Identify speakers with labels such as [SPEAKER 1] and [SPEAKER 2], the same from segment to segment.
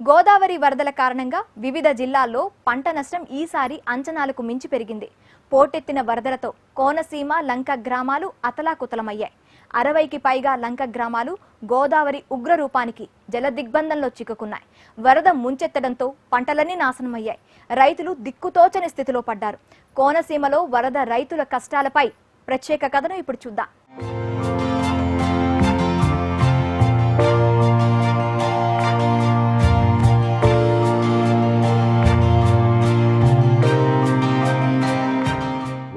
[SPEAKER 1] గోదావరి వరదల కారణంగా వివిధ జిల్లాల్లో పంట నష్టం ఈసారి అంచనాలకు మించి పెరిగింది. పోటెత్తిన వరదలతో కోనసీమ లంక గ్రామాలు అతలాకుతలమయ్యాయి. 60కి పైగా లంక గ్రామాలు గోదావరి ఉగ్రరూపానికి జలదిగ్బంధంలో చిక్కుకున్నాయి. వరద ముంచెత్తడంతో పంటలన్నీ నాశనమయ్యాయి. రైతులు దిక్కుతోచని స్థితిలో పడ్డారు. కోనసీమలో వరద రైతుల కష్టాలపై ప్రత్యేక కథనం ఇప్పుడు చూద్దాం.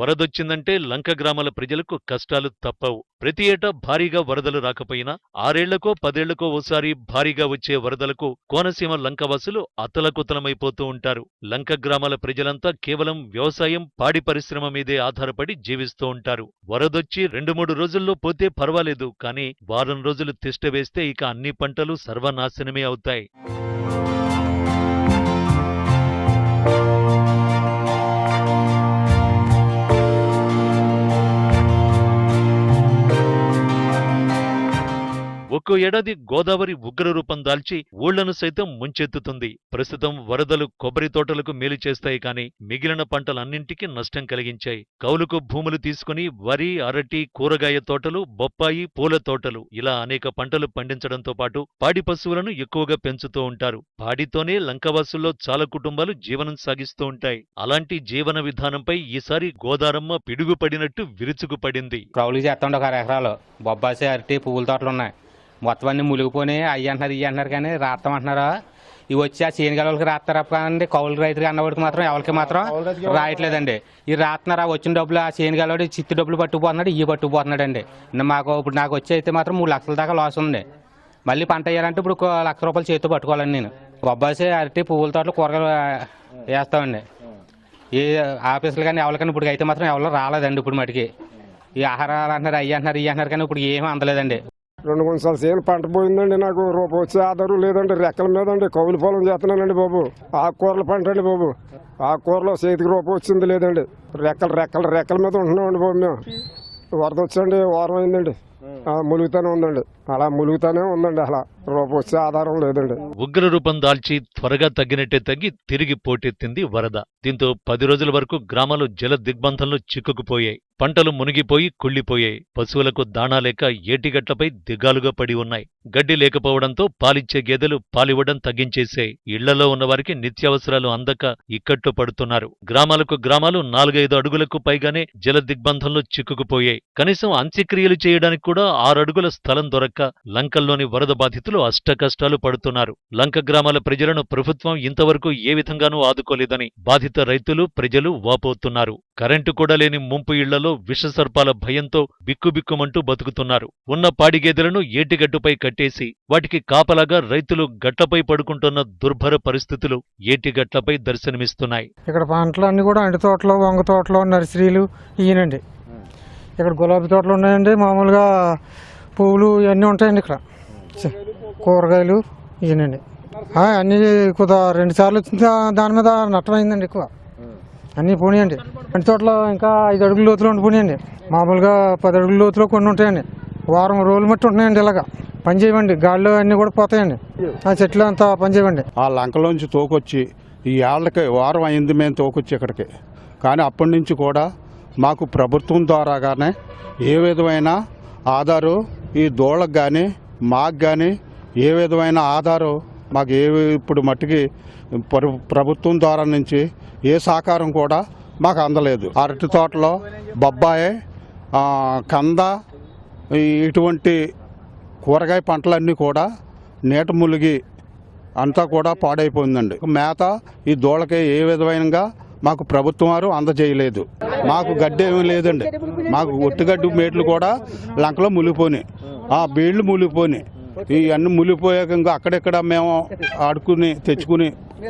[SPEAKER 2] వరదొచ్చిందంటే లంక గ్రామాల ప్రజలకు కష్టాలు తప్పవు. ప్రతి ఏటా భారీగా వరదలు రాకపోయినా 6 ఏళ్లకో 10 ఏళ్లకో ఓసారి భారీగా వచ్చే వరదలకు కోనసీమ లంకవాసులు అతలకుతలమైపోతూ ఉంటారు. లంక గ్రామాల ప్రజలంతా కేవలం వ్యవసాయం, పాడి పరిశ్రమ మీదే ఆధారపడి జీవిస్తూ ఉంటారు. వరదొచ్చి 2-3 రోజుల్లో పోతే పర్వాలేదు, కానీ వారం రోజులు తిష్ట వేస్తే ఇక అన్ని పంటలు సర్వనాశనమే అవుతాయి. ఒక్కో ఏడాది గోదావరి ఉగ్రరూపం దాల్చి ఊళ్లను సైతం ముంచెత్తుతుంది. ప్రస్తుతం వరదలు కొబ్బరి తోటలకు మేలు చేస్తాయి, కానీ మిగిలిన పంటలన్నింటికీ నష్టం కలిగించాయి. కౌలుకు భూములు తీసుకుని వరి, అరటి, కూరగాయ తోటలు, బొప్పాయి, పూల తోటలు ఇలా అనేక పంటలు పండించడంతో పాటు పాడి పశువులను ఎక్కువగా పెంచుతూ ఉంటారు. పాడితోనే లంకవాసుల్లో చాలా కుటుంబాలు జీవనం సాగిస్తూ ఉంటాయి. అలాంటి జీవన విధానంపై ఈసారి గోదారమ్మ పిడుగుపడినట్టు విరుచుకుపడింది.
[SPEAKER 3] కౌలు చేస్తుండే 1 ఎకరాలు బొబ్బాసి, అరటి, పువ్వుల తోటలు ఉన్నాయి. మొత్తం అన్ని మునిగిపోయి అయ్యి అంటున్నారు, ఇవి అంటున్నారు, కానీ రాస్తామంటున్నారా? ఇవి వచ్చి ఆ చేనుగలకి రాస్తారా? కానీ కౌలు రైతులు అన్నవాడికి మాత్రం ఎవరికి మాత్రం రాయట్లేదండి. ఈ రాస్తున్నారా? వచ్చిన డబ్బులు ఆ చేనుగలవాడు చిత్తి డబ్బులు పట్టుకుపోతున్నాడు, ఇవి పట్టుకుపోతున్నాడు అండి. ఇప్పుడు నాకు వచ్చి అయితే మాత్రం 3 లక్షల దాకా లాస్ ఉంది. మళ్ళీ పంట వేయాలంటే ఇప్పుడు 1 లక్ష రూపాయలు చేతితో పట్టుకోవాలండి. నేను బొబ్బాసి, అరటి, పువ్వుల తోటలు, కూరగాయలు వేస్తామండి. ఈ ఆఫీసులు కానీ ఎవరికైనా ఇప్పుడు అయితే మాత్రం ఎవరు రాలేదండి. ఇప్పుడు మటుకి ఈ ఆహారాలు అంటున్నారు, అయ్యి అంటున్నారు, ఇవి అంటున్నారు, కానీ ఇప్పుడు ఏమీ అందలేదండి.
[SPEAKER 4] 2 గుంటల సేను పంట పోయిందండి. నాకు రూపాయి వచ్చే ఆధారం లేదండి. రెక్కల మీద అండి కౌలు పొలం చేస్తున్నానండి బాబు. ఆకుకూరల పంట అండి బాబు. ఆకుకూరలో చేతికి రూపాయి వచ్చింది లేదండి. రెక్కల మీద ఉంటున్నామండి బాబు. మేము వరద వచ్చండి వారం అయిందండి. ములుగుతానే ఉందండి. అలా ములుగుతానే ఉందండి. అలా రూపాయి వచ్చే ఆధారం లేదండి.
[SPEAKER 2] ఉగ్రరూపం దాల్చి త్వరగా తగ్గినట్టే తగ్గి తిరిగి పోటెత్తింది వరద. దీంతో 10 రోజుల వరకు గ్రామాలు జల దిగ్బంధంలో చిక్కుకుపోయాయి. పంటలు మునిగిపోయి కుళ్లిపోయాయి. పశువులకు దాణా లేక ఏటిగట్లపై దిగాలుగా పడి ఉన్నాయి. గడ్డి లేకపోవడంతో పాలిచ్చే గేదెలు పాలివ్వడం తగ్గించేశాయి. ఇళ్లలో ఉన్నవారికి నిత్యావసరాలు అందక ఇక్కట్లు పడుతున్నారు. గ్రామాలకు గ్రామాలు 4-5 అడుగులకు పైగానే జల దిగ్బంధంలో చిక్కుకుపోయాయి. కనీసం అంత్యక్రియలు చేయడానికి కూడా 6 అడుగుల స్థలం దొరక్క లంకల్లోని వరద బాధితులు అష్టకష్టాలు పడుతున్నారు. లంక గ్రామాల ప్రజలను ప్రభుత్వం ఇంతవరకు ఏ విధంగానూ ఆదుకోలేదని బాధిత రైతులు, ప్రజలు వాపోతున్నారు. కరెంటు కూడా లేని ముంపు ఇళ్లలో విషసర్పాల భయంతో బిక్కుబిక్కుమంటూ బతుకుతున్నారు. ఉన్న పాడిగేదెలను ఏటిగట్టుపై కట్టేసి వాటికి కాపలాగా రైతులు గట్లపై పడుకుంటున్న దుర్భర పరిస్థితులు ఏటిగట్లపై దర్శనమిస్తున్నాయి.
[SPEAKER 5] ఇక్కడ పంటలన్నీ కూడా అంటి తోటలు, వంగ తోటలు, నర్సరీలు ఈయనండి. ఇక్కడ గులాబీ తోటలు ఉన్నాయండి. మామూలుగా పువ్వులు ఇవన్నీ ఉంటాయండి. ఇక్కడ కూరగాయలు ఈయనండి. అన్నీ కొద్దిగా 2 సార్లు వచ్చింది. దాని మీద నష్టమైందండి. ఎక్కువ అన్నీ పోనీయండి. అంటి తోటలో ఇంకా 5 అడుగుల లోతులో ఉండిపోయాయండి. మామూలుగా 10 అడుగుల లోతులో కొన్ని ఉంటాయండి. వారం రోజులు మట్టి ఉంటున్నాయండి. ఇలాగా పని చేయమండి. గాల్లో అన్నీ కూడా పోతాయండి. ఆ చెట్లు అంతా పని చేయమండి.
[SPEAKER 6] ఆ లంకలోంచి తోకొచ్చి ఈ ఏళ్ళకి వారం అయింది మేము తోకొచ్చి ఇక్కడికి. కానీ అప్పటి నుంచి కూడా మాకు ప్రభుత్వం ద్వారాగానే ఏ విధమైన ఆధారు ఈ దోళ్ళకు కానీ మాకు కానీ ఏ విధమైన ఆధారు మాకు ఇప్పుడు మట్టికి ప్రభుత్వం ద్వారా నుంచి ఏ సహకారం కూడా మాకు అందలేదు. అరటి తోటలో బొబ్బాయి, కంద ఇటువంటి కూరగాయ పంటలన్నీ కూడా నీట ములిగి అంతా కూడా పాడైపోయిందండి. మేత ఈ దోళ్ళకి ఏ విధమైనగా మాకు ప్రభుత్వం వారు అందజేయలేదు. మాకు గడ్డి ఏమీ లేదండి. మాకు ఒట్టిగడ్డి మేట్లు కూడా లంకలో ములిగిపోయినాయి. బీళ్లు ములిగిపోయినాయి. ఇవన్నీ ములిగిపోయాక ఇంకా అక్కడెక్కడ మేము ఆడుకుని తెచ్చుకుని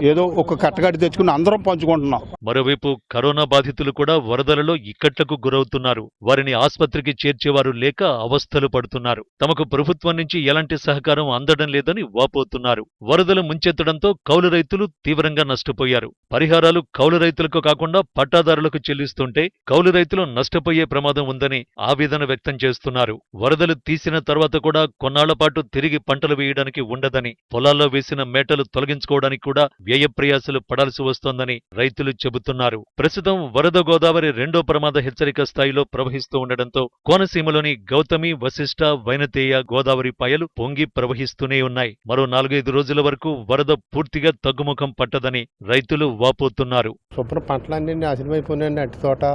[SPEAKER 6] ఏదో ఒక కట్టగడ్డి తెచ్చుకుని అందరం పంచుకుంటున్నాం.
[SPEAKER 2] మరోవైపు కరోనా బాధితులు కూడా వరదలలో ఇక్కట్లకు గురవుతున్నారు. వారిని ఆస్పత్రికి చేర్చేవారు లేక అవస్థలు పడుతున్నారు. తమకు ప్రభుత్వం నుంచి ఎలాంటి సహకారం అందడం లేదని వాపోతున్నారు. వరదలు ముంచెత్తడంతో కౌలు రైతులు తీవ్రంగా నష్టపోయారు. పరిహారాలు కౌలు రైతులకు కాకుండా పట్టాదారులకు చెల్లిస్తుంటే కౌలు రైతులు నష్టపోయే ప్రమాదం ఉందని ఆవేదన వ్యక్తం చేస్తున్నారు. వరదలు తీసిన తర్వాత కూడా కొన్నాళ్ల పాటు తిరిగి పంటలు వేయడానికి ఉండదని, పొలాల్లో వేసిన మేటలు తొలగించుకోవడానికి కూడా వ్యయ ప్రయాసలు పడాల్సి వస్తోందని రైతులు చెబుతున్నారు. ప్రస్తుతం వరద గోదావరి రెండో ప్రమాద హెచ్చరిక స్థాయిలో ప్రవహిస్తూ ఉండడంతో కోనసీమలోని గౌతమి, వశిష్ఠ, వైనతేయ గోదావరి పాయలు పొంగి ప్రవహిస్తూనే ఉన్నాయి. మరో 4-5 రోజుల వరకు వరద పూర్తిగా తగ్గుముఖం పట్టదని రైతులు వాపోతున్నారు.
[SPEAKER 7] శుభ్రం పంటలన్నీ నాశనమైపోయినాయండి. అట్టి తోట,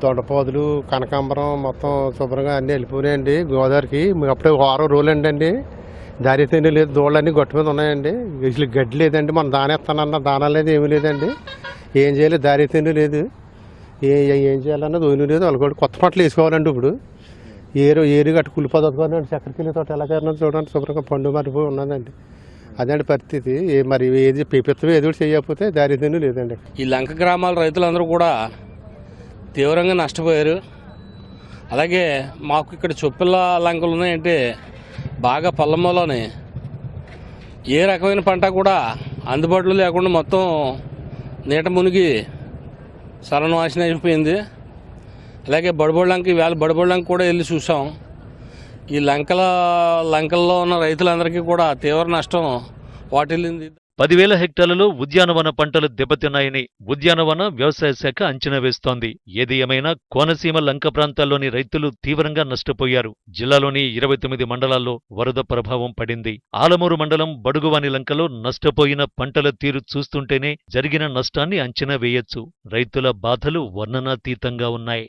[SPEAKER 7] దొండపోదులు, కనకాంబరం మొత్తం శుభ్రంగా అన్నీ వెళ్ళిపోయినాయండి గోదావరికి. అప్పుడే 6 రోజులు అండి దారి తిండి లేదు, దోళ్ళన్నీ గట్టు మీద ఉన్నాయండి. అసలు గడ్డి లేదండి, మనం దానేస్తానన్న దానా లేదు, ఏమీ లేదండి. ఏం చేయాలి, దారి తిండి లేదు, ఏం చేయాలన్నది ఓని లేదు. వాళ్ళు కూడా కొత్త పంటలు వేసుకోవాలండి. ఇప్పుడు ఏరు గట్టు కులిపోదండి, చక్కెరకిల్లి తోట ఎలాగైనా చూడండి శుభ్రంగా పండు మరిపోయి ఉన్నదండి. అదండి పరిస్థితి. మరి ఏది పెపిత్తం ఏదో చేయకపోతే దారి తిండి లేదండి.
[SPEAKER 8] ఈ లంక గ్రామాల రైతులందరూ కూడా తీవ్రంగా నష్టపోయారు. అలాగే మాకు ఇక్కడ చొప్పిల్ల లంకలు ఉన్నాయంటే బాగా పొలంలోనే ఏ రకమైన పంట కూడా అందుబాటులో లేకుండా మొత్తం నీట మునిగి సర్వనాశనం అయిపోయింది. అలాగే బడబోళ్ళంక ఈవేళ బడబోళ్ళంక కూడా వెళ్ళి చూసాం. ఈ లంకల్లో ఉన్న రైతులందరికీ కూడా తీవ్ర నష్టం వాటిల్లింది.
[SPEAKER 2] 10,000 హెక్టార్లలో ఉద్యానవన పంటలు దెబ్బతిన్నాయని ఉద్యానవన వ్యవసాయ శాఖ అంచనా వేస్తోంది. ఏది ఏమైనా కోనసీమ లంక ప్రాంతాల్లోని రైతులు తీవ్రంగా నష్టపోయారు. జిల్లాలోని 29 మండలాల్లో వరద ప్రభావం పడింది. ఆలమూరు మండలం బడుగువాని లంకలో నష్టపోయిన పంటల తీరు చూస్తుంటేనే జరిగిన నష్టాన్ని అంచనా వేయొచ్చు. రైతుల బాధలు వర్ణనాతీతంగా ఉన్నాయి.